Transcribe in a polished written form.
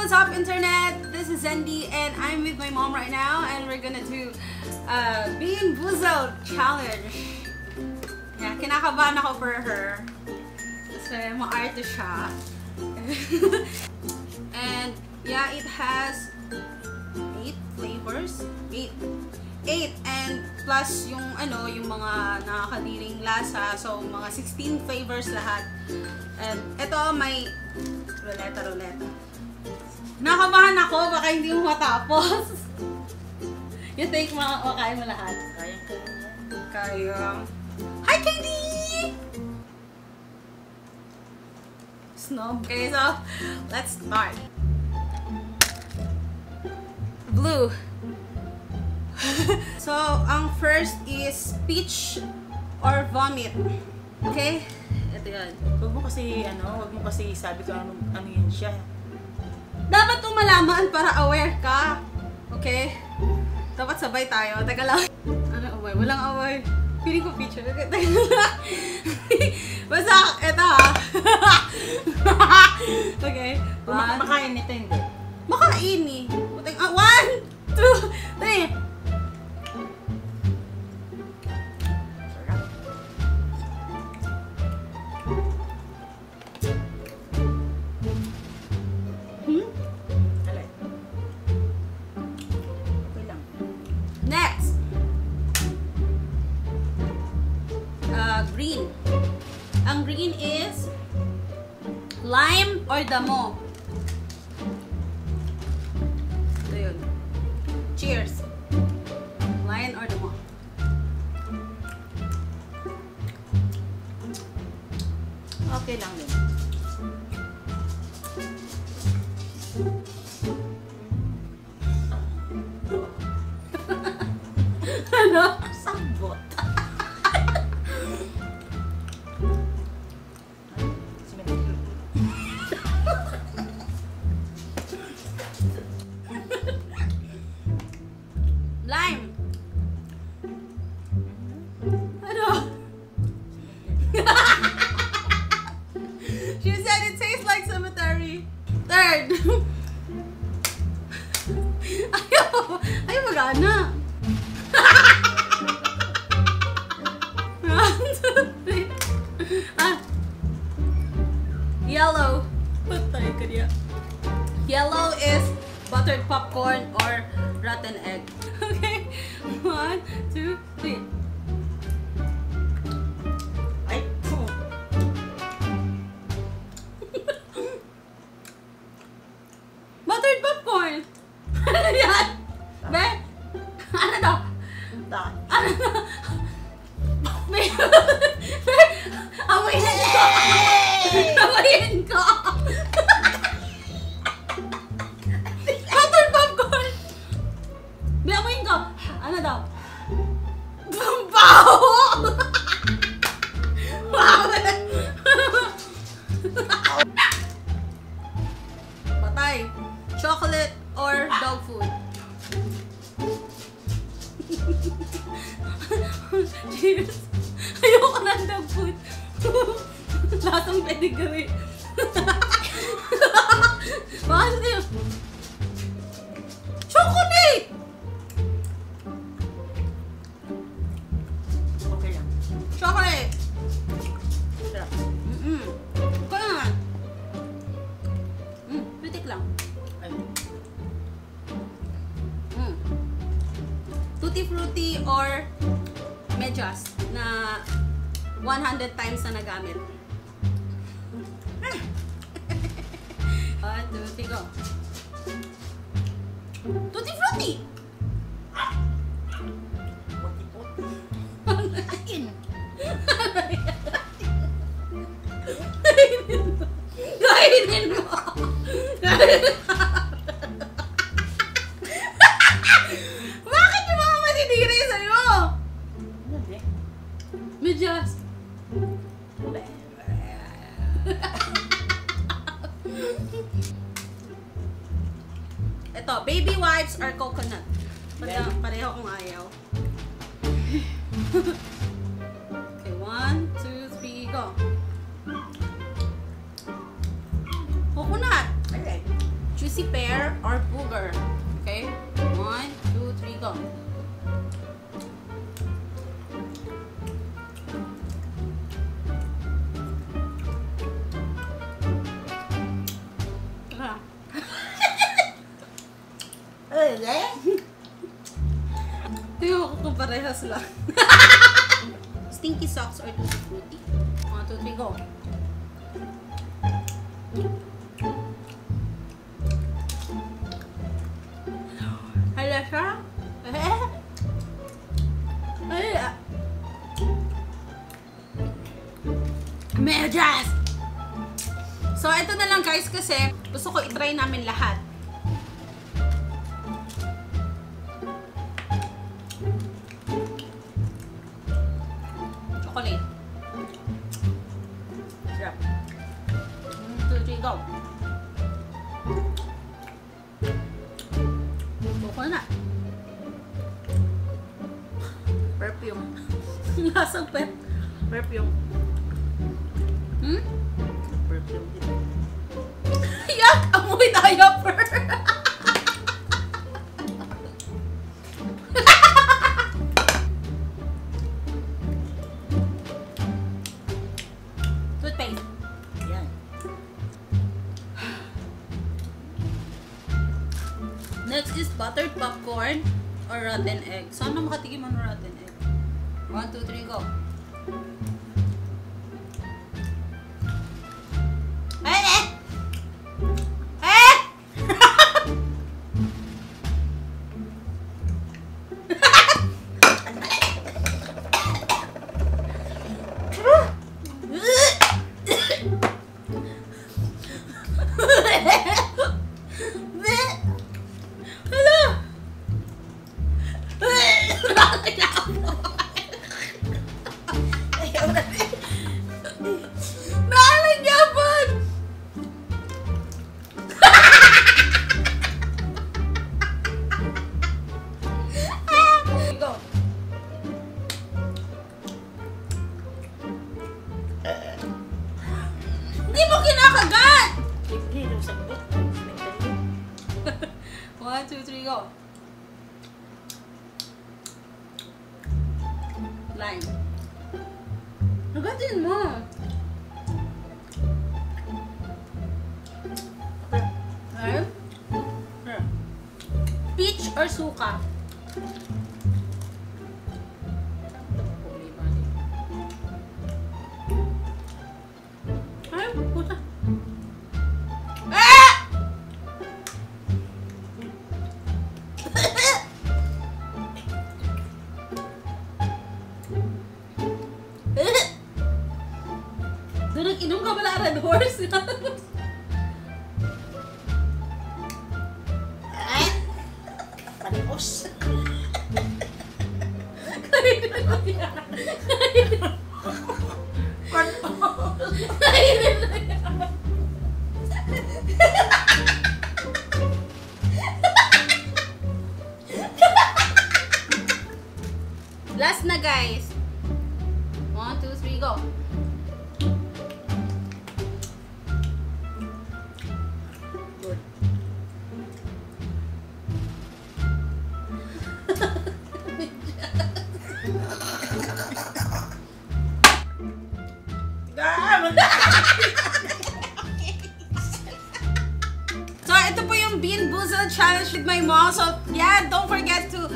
what's up, internet? This is Zendy, and I'm with my mom right now, and we're gonna do Bean Boozled challenge. Yeah, kinakabahan ako for her. Kasi ma-arte siya. And yeah, it has 8 flavors. 8 and plus yung yung mga nakakadiring lasa, so mga 16 flavors lahat. And ito may ruleta. Nakabahan ako, baka hindi mo matapos. You think makakain mo lahat? Kaya. Hi, Katie! Snob. Okay, so let's start. Blue. So, ang first is peach or vomit. Okay? Ito yan. Huwag mo kasi sabi ko ano yun siya. Dapat mo malaman para aware ka. Okay? Dapat sabay tayo. Teka lang. Ano away? Walang away. Feeling ko peach. Teka lang. Basta, ito ha. Okay. Makain nito hindi. Makain eh. 1, 2, 3. Next. Green. Ang green is lime or damo. Ito yun. Cheers. Lime or damo. Okay lang din. Ano? Sambot. Lime. Ano? She said it tastes like cemetery. Third. Ayaw magana. Yellow. Yellow is buttered popcorn or rotten egg. Okay? 1, 2, 3. Ay, Buttered popcorn! Ano yan? Be? Ano daw? Ano daw? Be? Awayin ko! Awayin ko! Buttered popcorn! Be, awayin ko! Ano daw? Baho! Wow! Patay. Chocolate or dog food? Cheers! Ayoko ng dog food. Lasang pedigree. Bakit yun? Chocolate! okay lang. Chocolate! Sarap. Kaya nga. Pitik lang. Ay, Tutti Frutti or Medyas na 100 times na nagamit. 1, 2, 3, go. Tutti Frutti! puti-puti. Kainin mo! Bakit yung mga matitiri sa'yo? Hindi. Medyas. Ito, baby wipes or coconut. Pareho kung ayaw. Okay, 1, 2, 3, go. Coconut. Okay. Choose Pixie Pear or Booger. Okay? 1, 2, 3, go. Tingnan ko kung parehas lang. Stinky Socks or Tutti Frutti. 1, 2, 3, go. Hala siya? Medyas! So, ito na lang guys kasi gusto ko i-try namin lahat. Chocolate. Sarap. 1, 2, 3, go. Coconut. Perfume. Lasang pet. Perfume. Hmm? Perfume din. Yak! Amoy diaper! Toothpaste. Yan. Next is buttered popcorn or rotten egg. Sana makatikim ng rotten egg. 1, 2, 3, go. Hindi mo kinakagat! Hindi, yung sagot. 1, 2, 3, go. Lime. Nagatin mo. Okay? Peach or suka? Problema din. Ay, puta. Ah! Doon nag-inom ka pala Red Horse. Panikos. Last na guys. 1, 2, 3, go. Good. So, ito po yung Bean Boozled Challenge with my mom. So, yeah, don't forget to